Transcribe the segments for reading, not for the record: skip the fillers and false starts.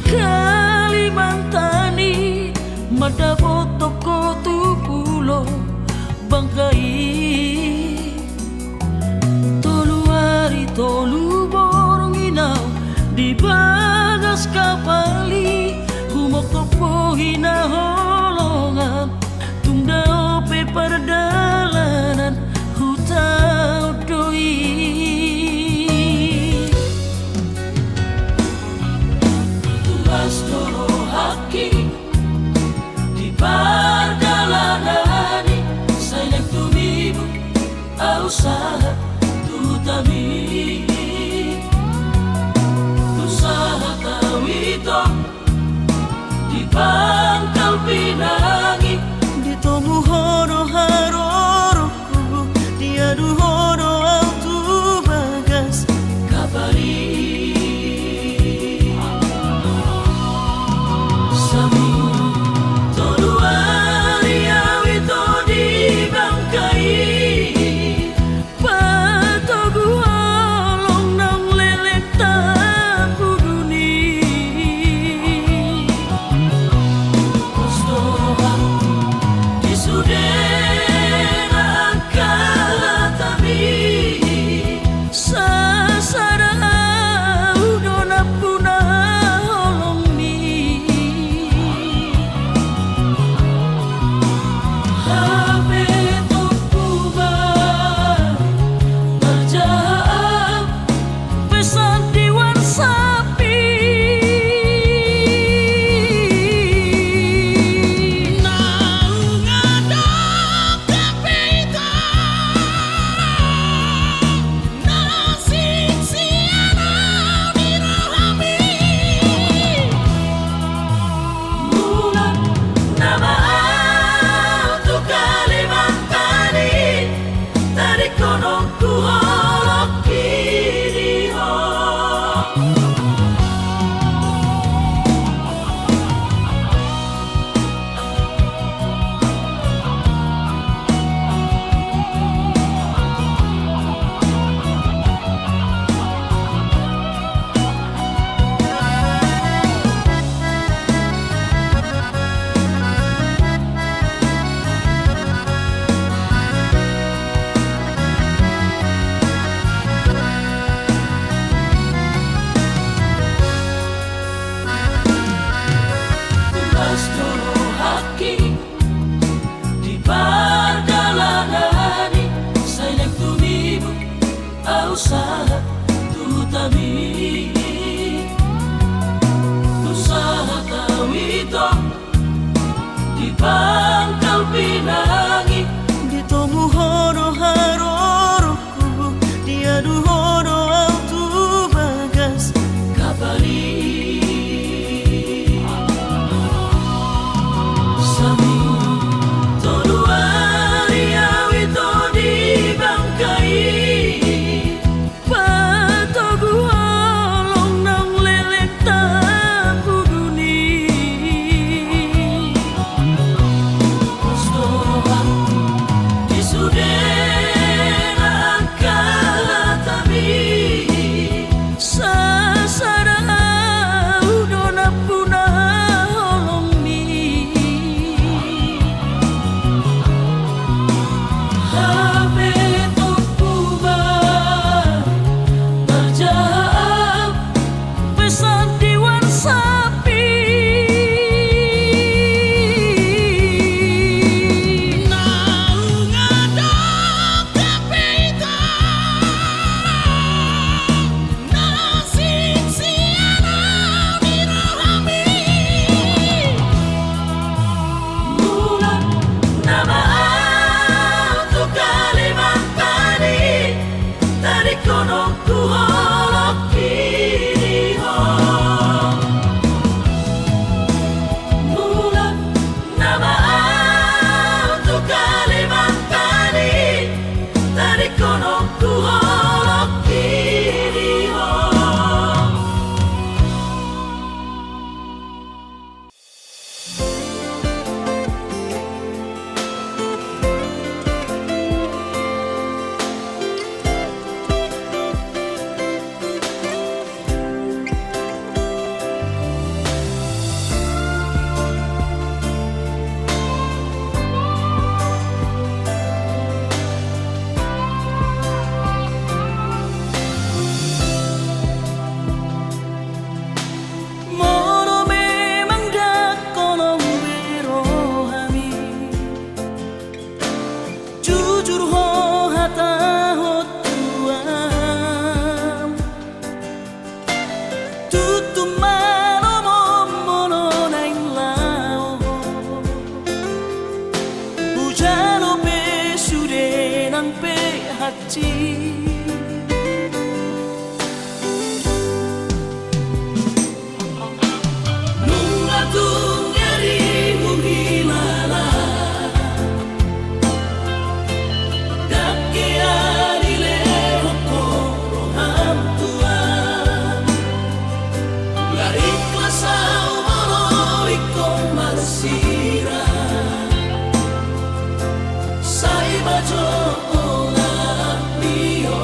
Kalimantani madabo toko tupulo bangkai tolu hari tolu borong inau di bagas kapali humok topo hina holongan tunda ope perdalanan hutau doi Astoro haki di perjalanan saya tumibu usaha tutami usaha tawito di Pangkal Pinang di tomu hono haroroku diadu hono autu bagas kabari Tolu hari awito pangkal pinangi dito muhono haroroku dia duhono autu bagas kabali sami todo ari awito di bangkai patogu olong nang lelek tapu duni postohan disudera kalatami sasara udona punah olong ni habe tokuba terjauh pesan diwan sapi naung adok kapita nasib siana dirohami mula nama autu Kalimantan dari kono ku holok kiri ho mula nama autu Kalimantan dari kono ku holok kiri ho Moro memang dak kono wirohami jujur ho hata ho tuam tutum mano mono naing lao bujalo pe sude nang pe hati nunga tungeri muhilala dake arile hokoro hantuan la ikhlas mono ikon marsira sai bajo ola mio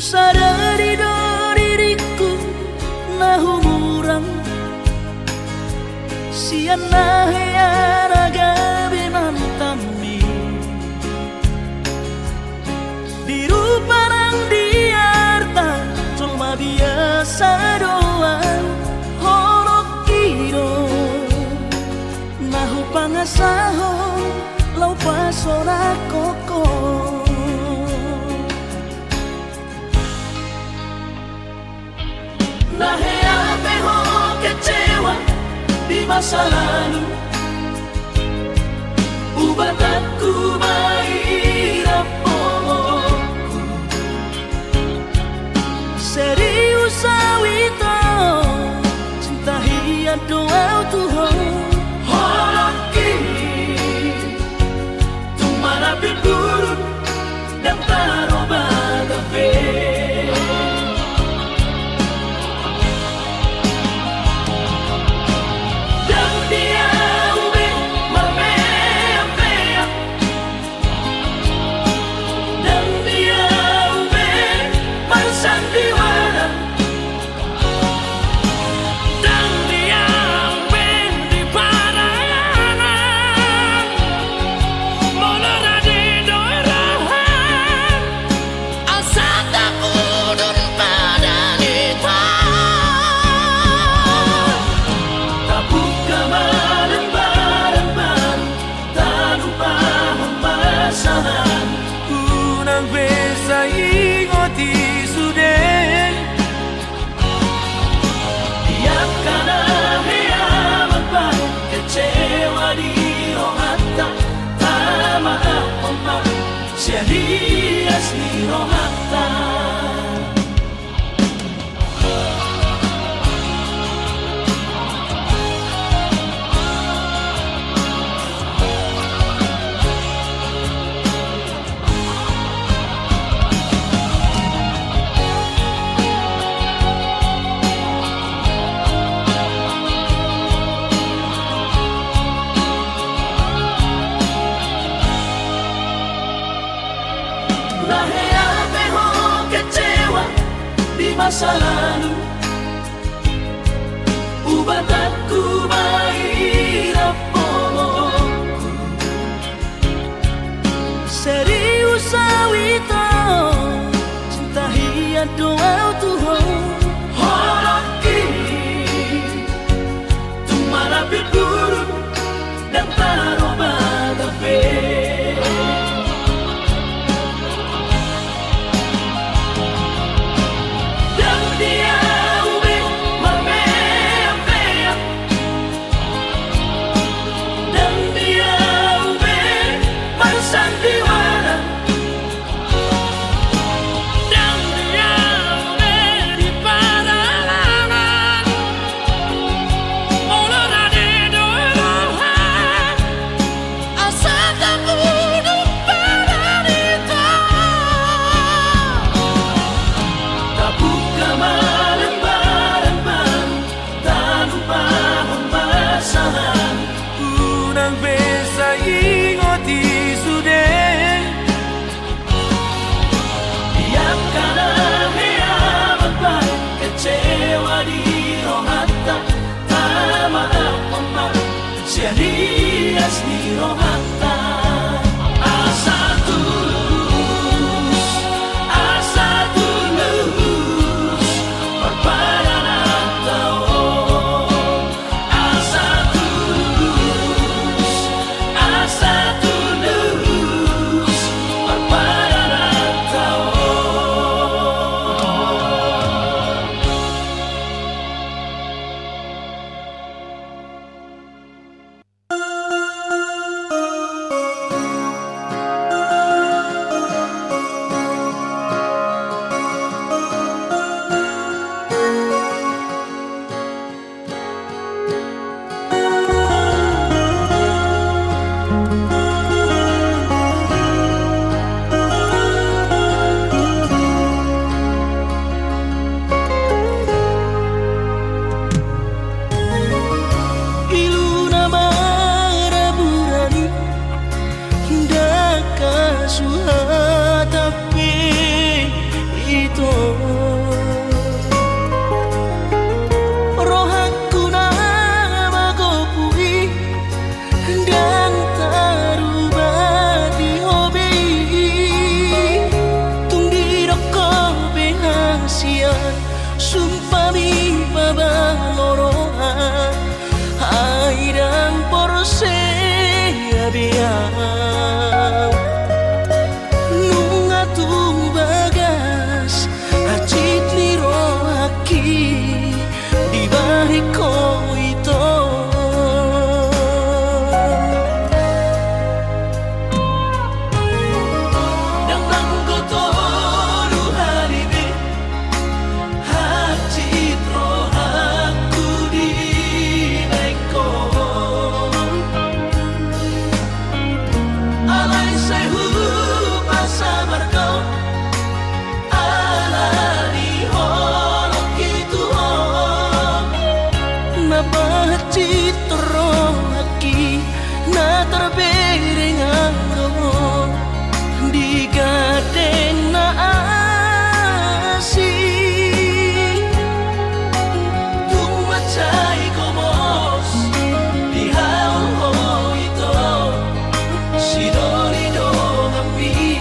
sadari do diriku na humurang siana heana gabi nantami biru parang diarta cuma biasa doang horok kiro nahu pangasahon lau pasora koko nahea peho kecewa di masa lalu ubatanku mairap pomoku serius awito cinta hiat doa Tuhan holoki tumara biburun dan taroba gabe Dias ni rohata nahea peho kecewa di masa lalu ubatanku mairap pomoku serius awito cinta hiat doa Tuhan holoki tumara biburun dan taroba gabe Dias ni rohata asa tulus berpayaran tau asa tulus berpayaran tau sumpah mi babaloroa airang porse abiang nunga tu bagas hacit liro aki di balik ko ito Citro aki na terbereng aro di gaden na asi tu macai komos di hao ito si dori do kami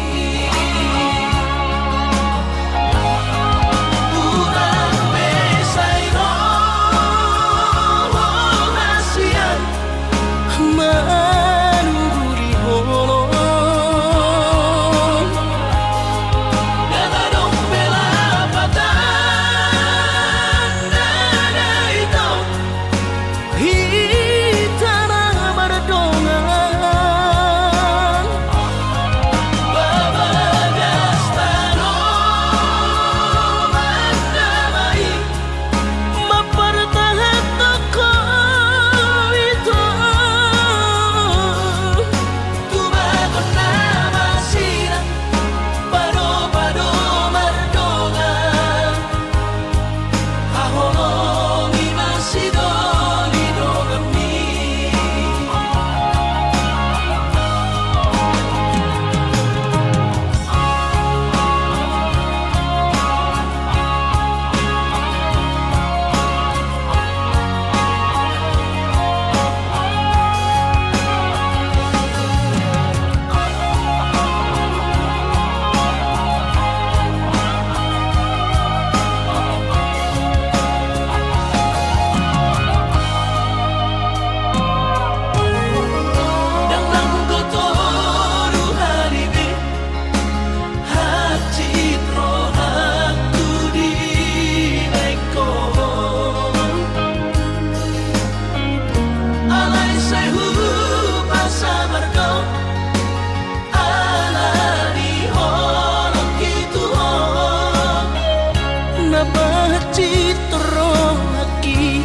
Citro aki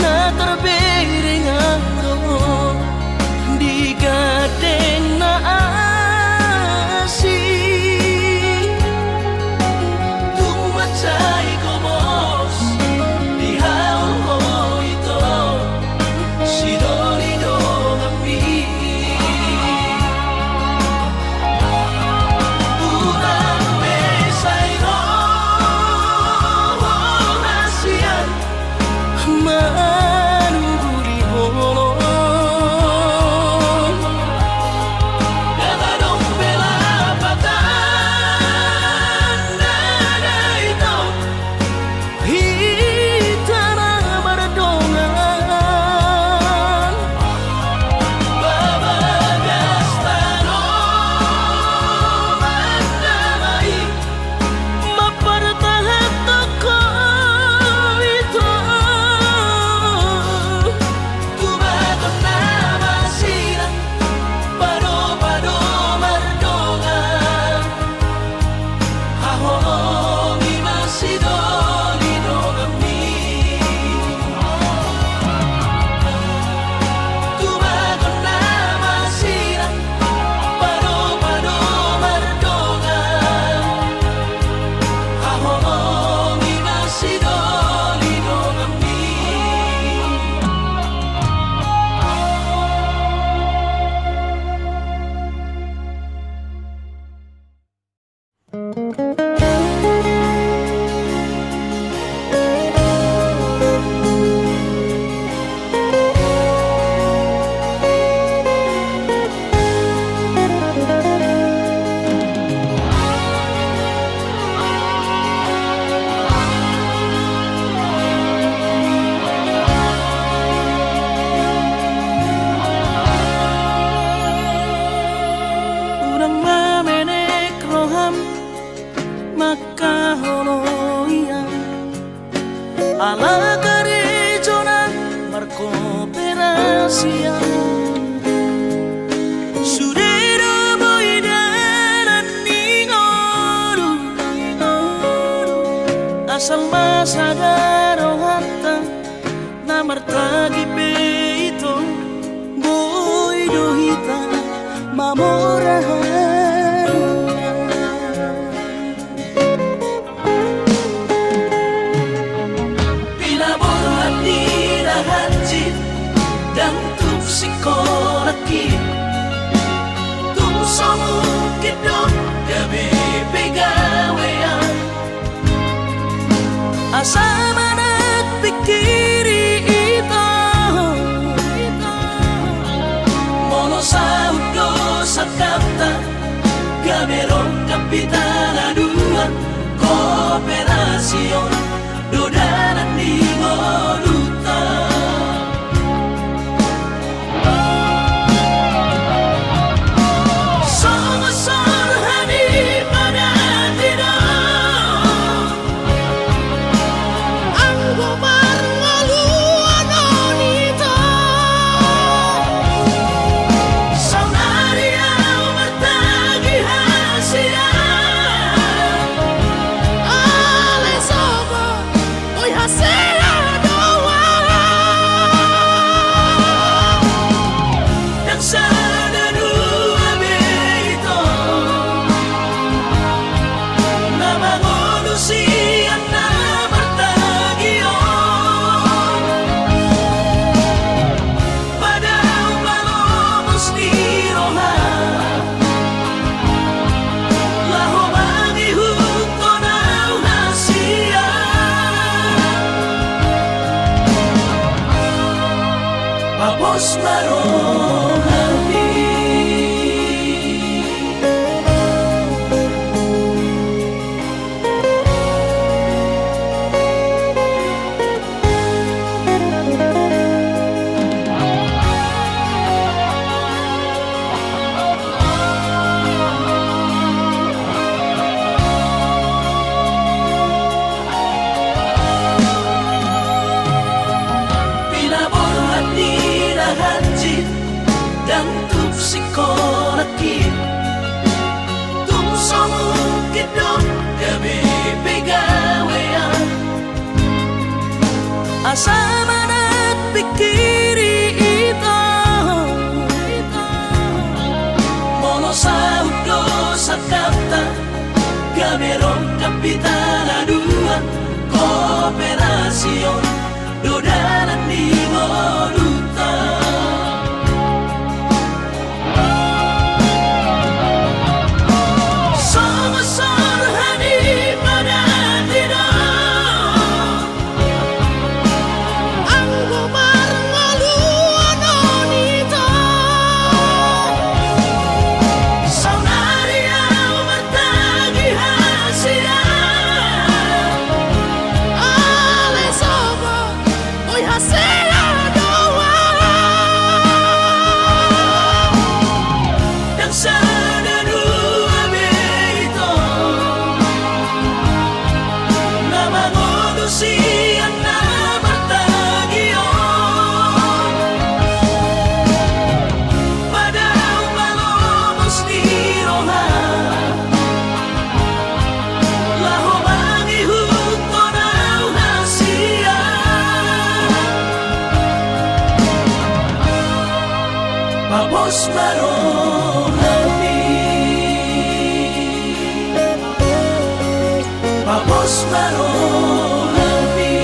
na terbereng aro di gaden na asi tu macai komos di hao ito si dori do kami Manu alla regione marco operasia sudero boidaran ningoru asal masadaro hatta namartagi peito boido hita mamorahan pinaborhat ni lahatjit dan tuk sikolaki tuk samukit dong gabi pegawean asa manat pikiri ito mono sa udo sa kapta gaberong kapitana dua kooperasyon dodanan di Moruta Somasor hani pada tidak ang gobarngaluan onito saunaria martagi hasia ale sobo oi hasia doa dan sana dua beito nama manusia na bertagion pada umalomos ni roha laho bagi huto na hasia papos marohani pinaborhat ni lahatjit dan tuk sikolaki tuk samukit dong gabi pegawean asa manat pikiri ito mono sa udo sa kapta gaberong kapitana dua kooperasyon dodanan di Moruta Somasor hani pada tidak ang gobarngaluan onito saunaria martagi hasia ale sobo oi hasia doa dan sana dua beito nama manusia na bertagion pada umalomos ni roha laho bagi huto na hasia papos marohani papos marohani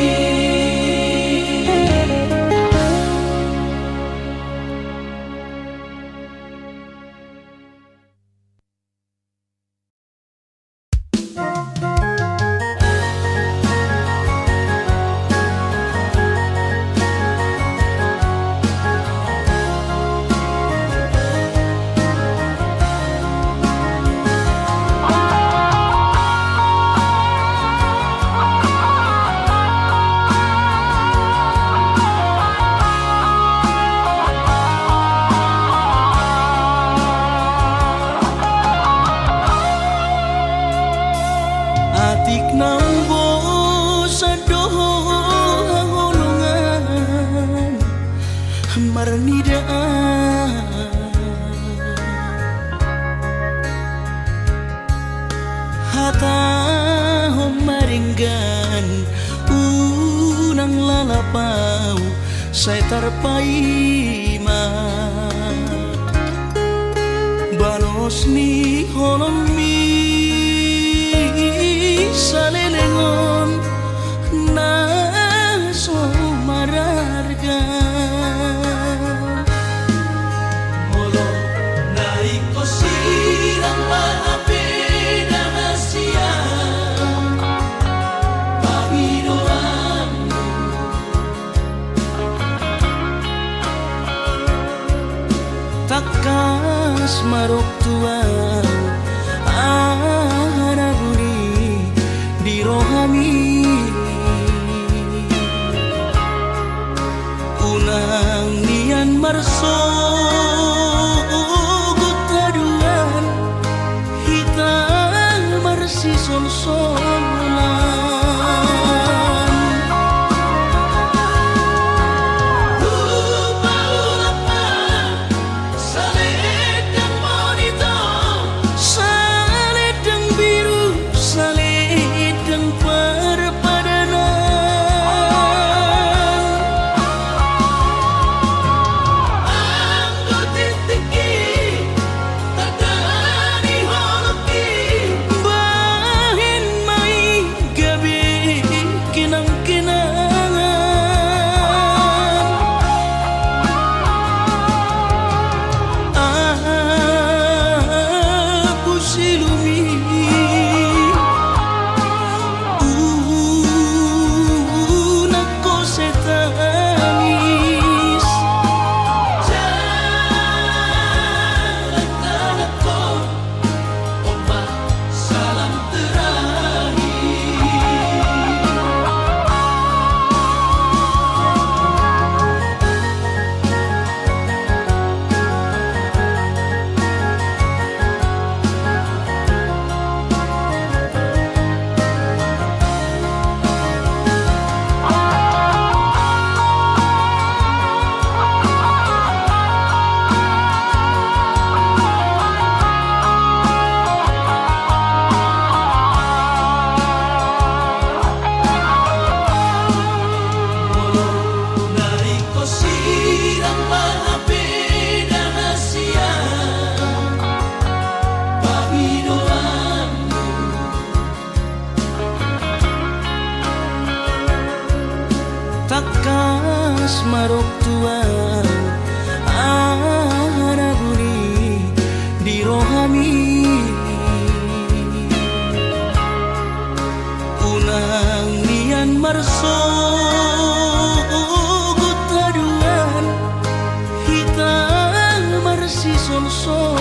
parnidaan hata homaringgan unang lalapau saya tarpaima balos ni holomi salelengon na so mararga Molo naik sirang maapeda hasia Pahidoanmu takas marok tuang araguni di rohami unang nian marso gutaduan hitam marsi sol-solan saledang biru saledang perpadanan Anggo titiki tadani holoki bahin mai gabi kinang-kinangan aku silumi nako setanis Jalan tanahku Ombak salam terakhir Molo naik sirang maapeda hasia Pahidoanmu takas marok tuang araguni di rohami unang nian marso gutaduan hitam marsi sol-solan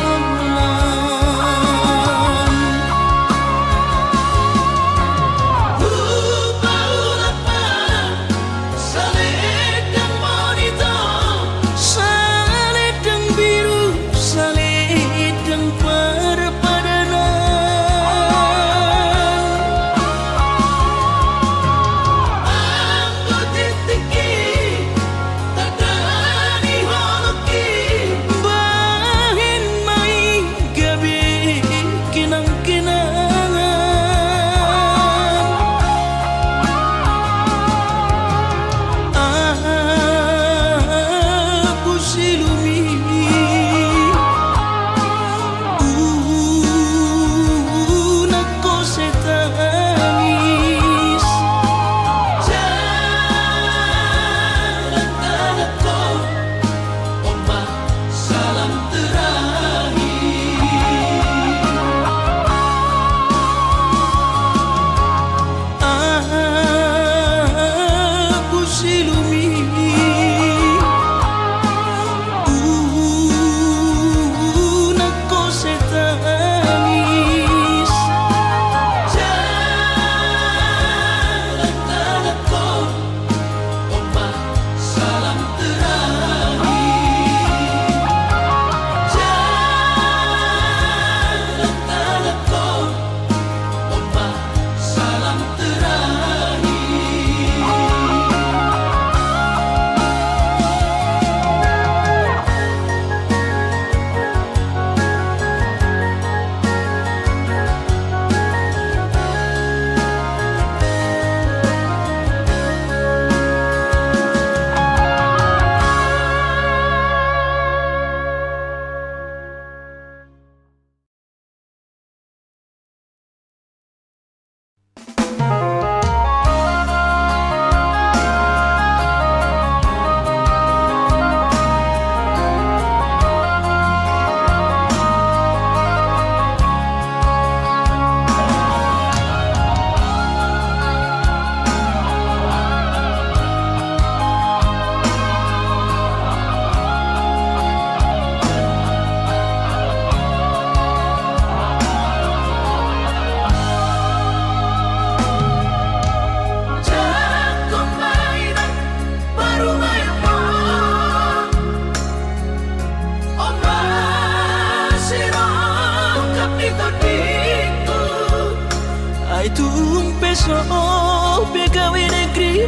saledang biru saledang perpadanan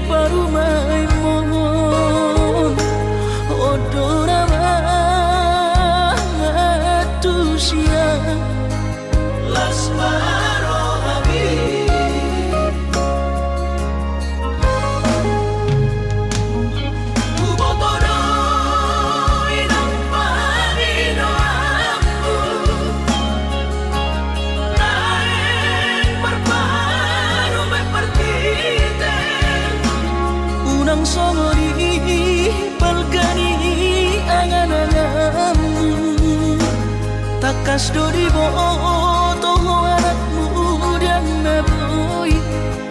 parumai mohon odora matusya Lasmaro Habib Kubotoro inang panino aku Naeng berparu mepertite unang songori palgani angan-anganmu takas dori boto anakmu dan naboy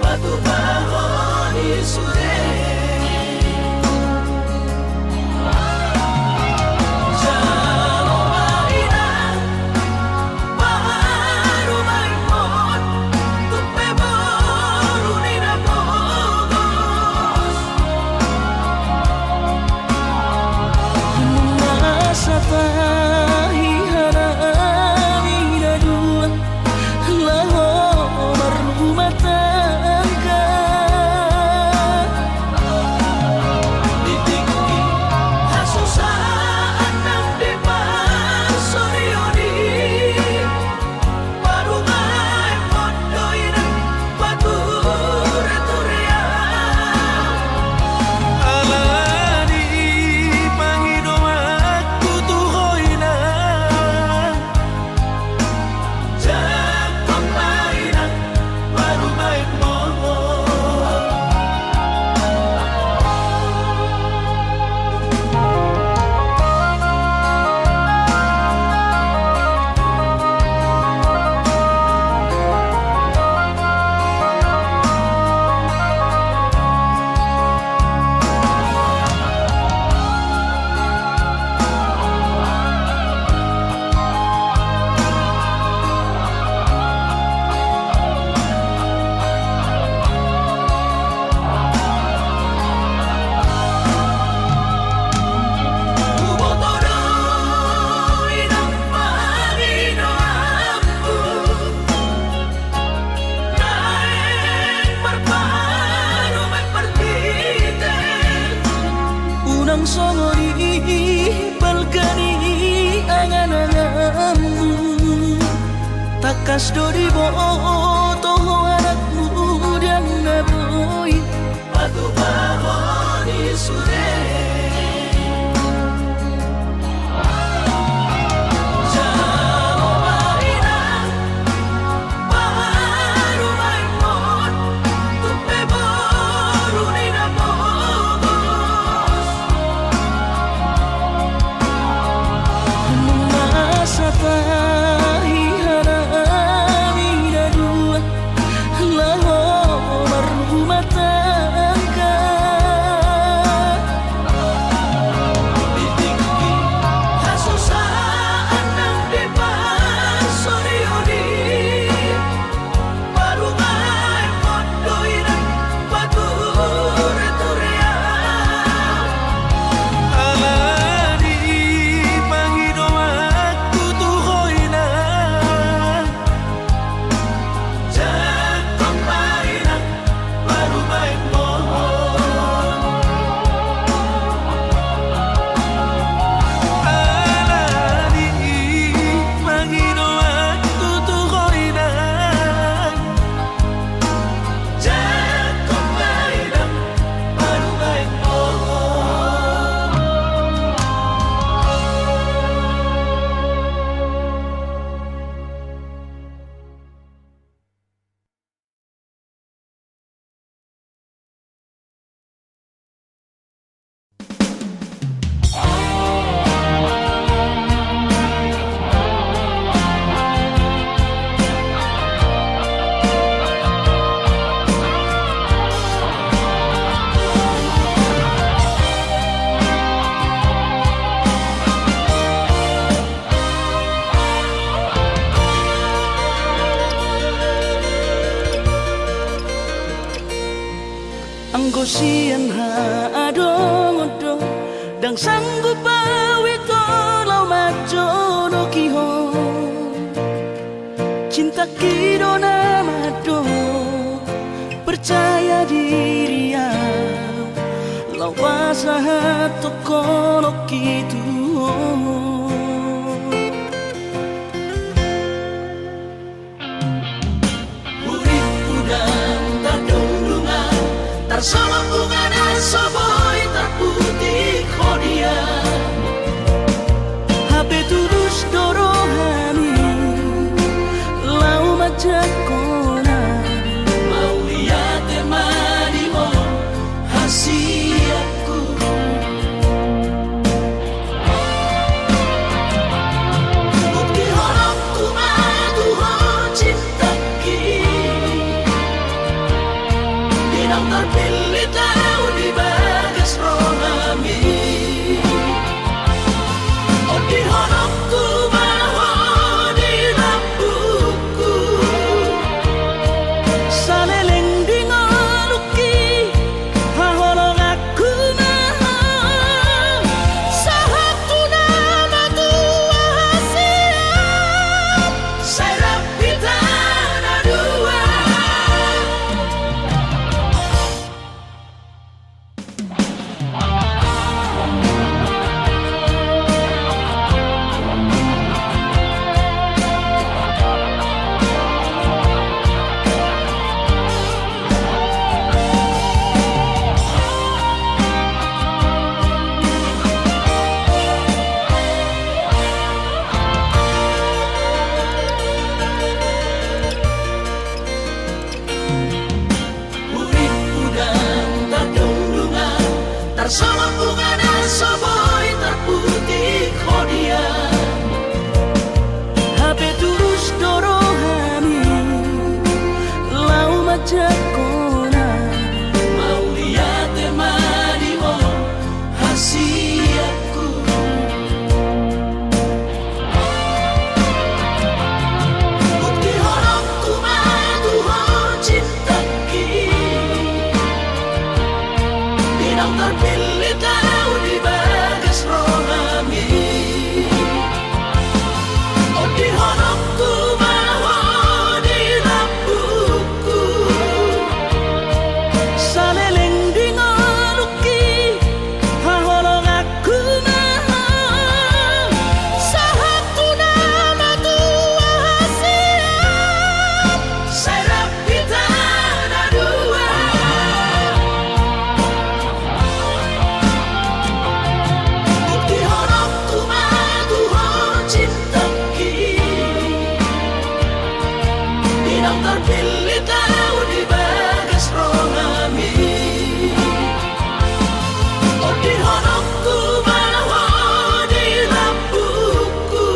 Batu bahon isure Jalo mainan Baru maimon Tupe boru nina bogos masa tahi harami dua laho berumah tangga Ditinggi Hasusaan ng depan Sorioni Baru maimon Doiran Bature-turea alani pangido aku tuhoy na Jatong mainan Baru maimon Kubotoro inang panino aku Naeng berparu mepertite unang songori palgani angan-anganmu takas dori boto anakmu dan naboy Batu bahon isure Jalo mainan Baru maimon Tupe boru nina bogos masa tahi harami dua laho berumah tangga Ditinggi Hasusaan ng depan Sorioni Baru maimon Doiran Bature-turea alani pangido aku tuhoy na Jatong mainan Baru maimon alani pangido aku tuhoy na Jatong mainan Baru maimon Anggosian haadong-odong dang sanggup bawi kalau majono kihon cinta kidona mado percaya diri ya sa toko no kitu. Urip udang tadulungan tarsama bunga dan soboy terputih kodia. Hape tulus dorohani lau majak kona. Mau lihat temanimu hasiatku. Bukti horokku madu cinta kini. Dinang terpilih tahu di bagas rohami. Oh di horokku maho di lampuku. Saleleng di ngoluki haholong aku maha. Sahatu nama tua hasiat. Serap kita dua. Urip udang tadulungan tarsama bunga dan soboy terputih kodia. Hape tulus dorohani lau majak kona. Mau lihat temanimu hasiatku. Bukti horokku madu cinta kini. Dinang terpilih tahu di bagas rohami. Oh di horokku maho di lampuku. Saleleng di ngoluki haholong aku maha. Sahatu nama tua hasiat. Serap kita dua. Bukti horokku madu cinta kini. Dinang terpilih tahu di bagas rohami. Oh di horokku maho di lampuku.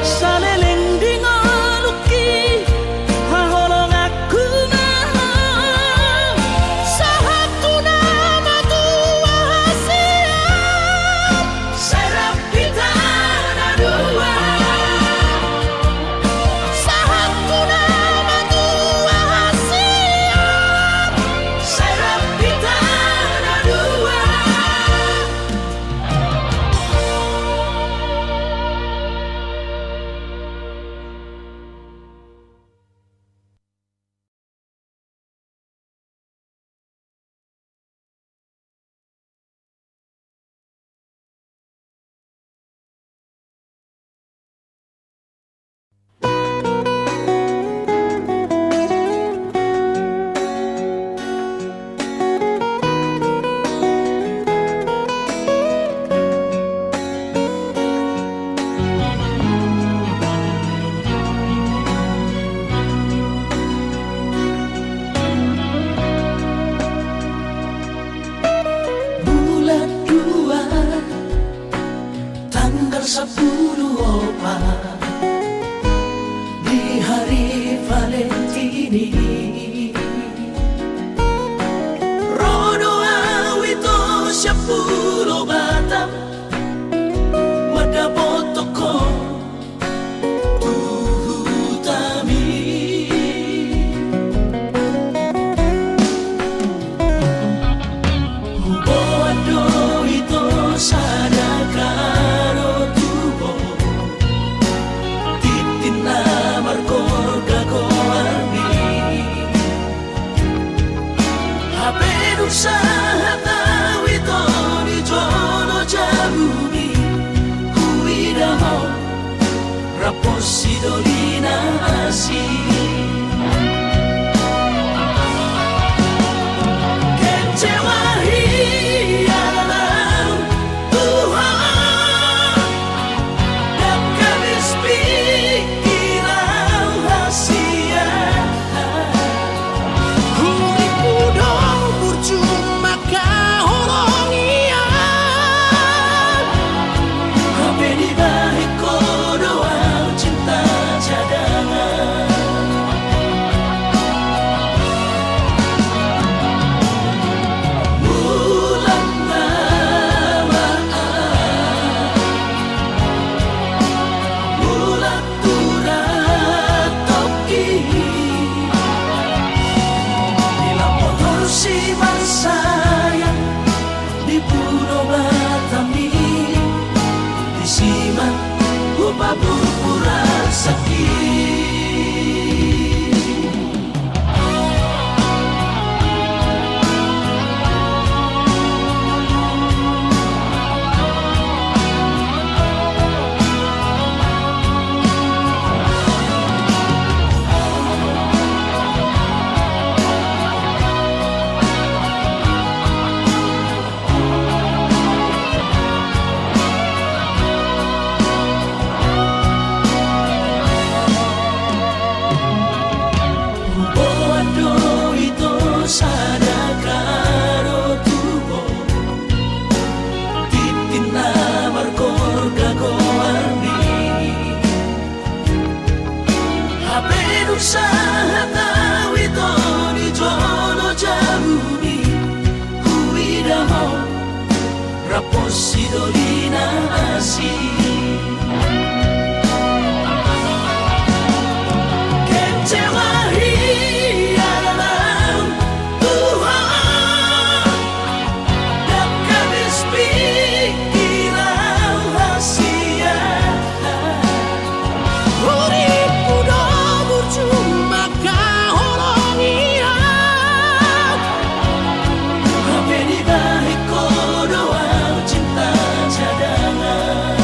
Saleleng di ngoluki haholong aku maha. Sahatu nama tua hasiat. Serap kita dua. Sahatu nama tua hasiat. Serap kita dua. Bulan 2 tanggal 10 di hari Valentini. Rodo awito 10 batang madapot toko tuhutami. Hubo ado ito sana karo tubo titin na markor gagoarni hape sa hata itu di jono jabumi Kuidamo Raposi dolina asi Kecewa hialam Tuhan Dan kabis pikiran rahasia Uripu dong percuma kahoronian Hape di balik doa cinta cadangan Bulan namaan Bulan turat toki Di lampau torsi sayang Di pulau Batami Di siman Upa pura sakit Bodo itu sadakaro tubo Titina markor gagoarni Hape nusaha tau itu di jono jabuni Kuidamo Raposi dolina asi Kecewa hialam Tuhan Dan kabis pikiran rahasia Uripu dong percuma kahoronian Hape di balik doa cinta cadangan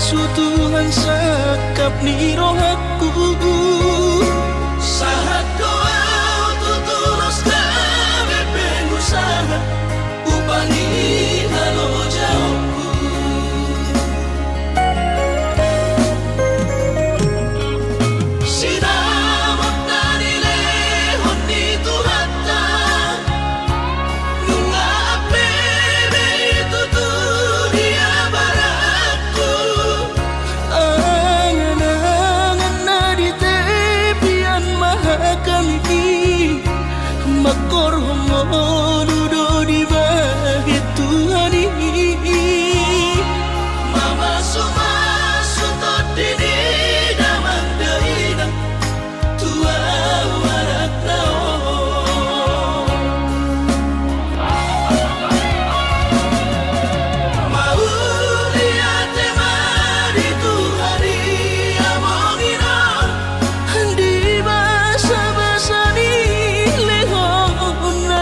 su Tuhan sekap ni rohaku. Sahat doa tutulus kami pengusaha upani halo jauhku. Sinamot na nilehon ni Tuhata nunga apebe tuturia baratku. Angan-angan na di tepian mahakami makor homodudo di bahit Tuhan ini. Mama sumasutod dini damang daina tua warak naon. Mauli ate mari Tuhari amongina Di basa-basa ni lehon na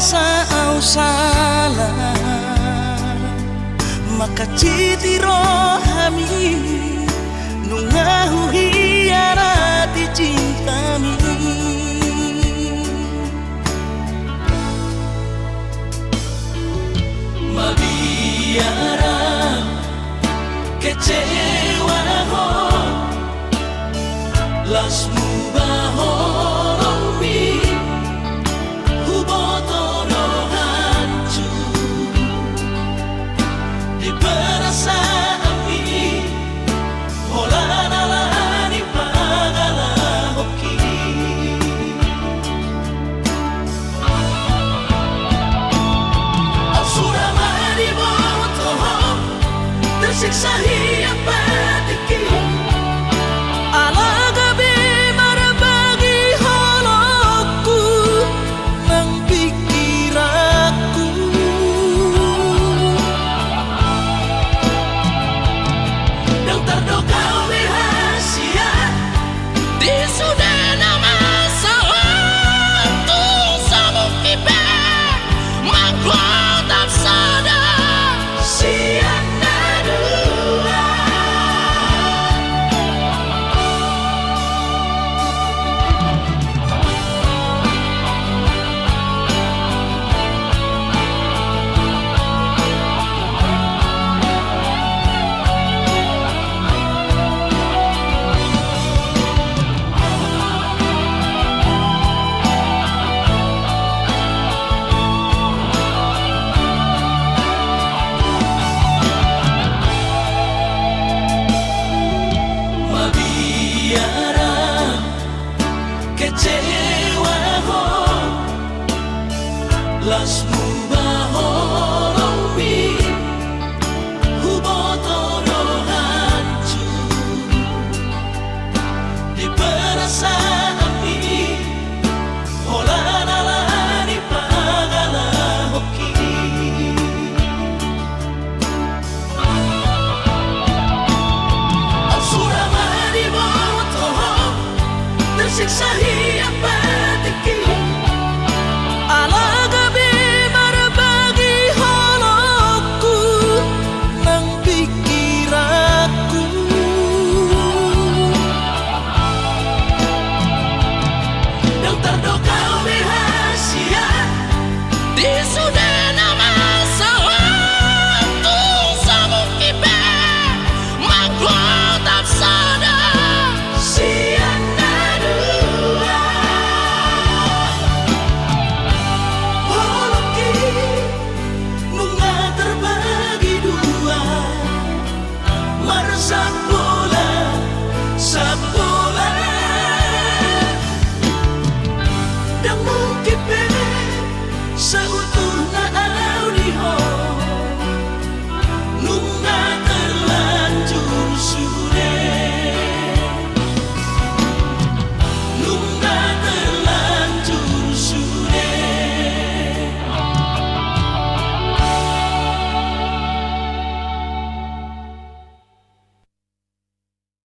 sa au salah makaciti rohami nungahuhi arati cintami mabiara kecewa ho las mubaho rombi huboto no hancur di perasaan holanalani pagalahoki ang suramani mo toho tersiksa hiang patiki ala gabi marabagi halakku nang pikiranku yang terdokau rahasia di sudah nama sawatu sabuk kipe magwa tak sadar siang nadua mabiara kecewa ho las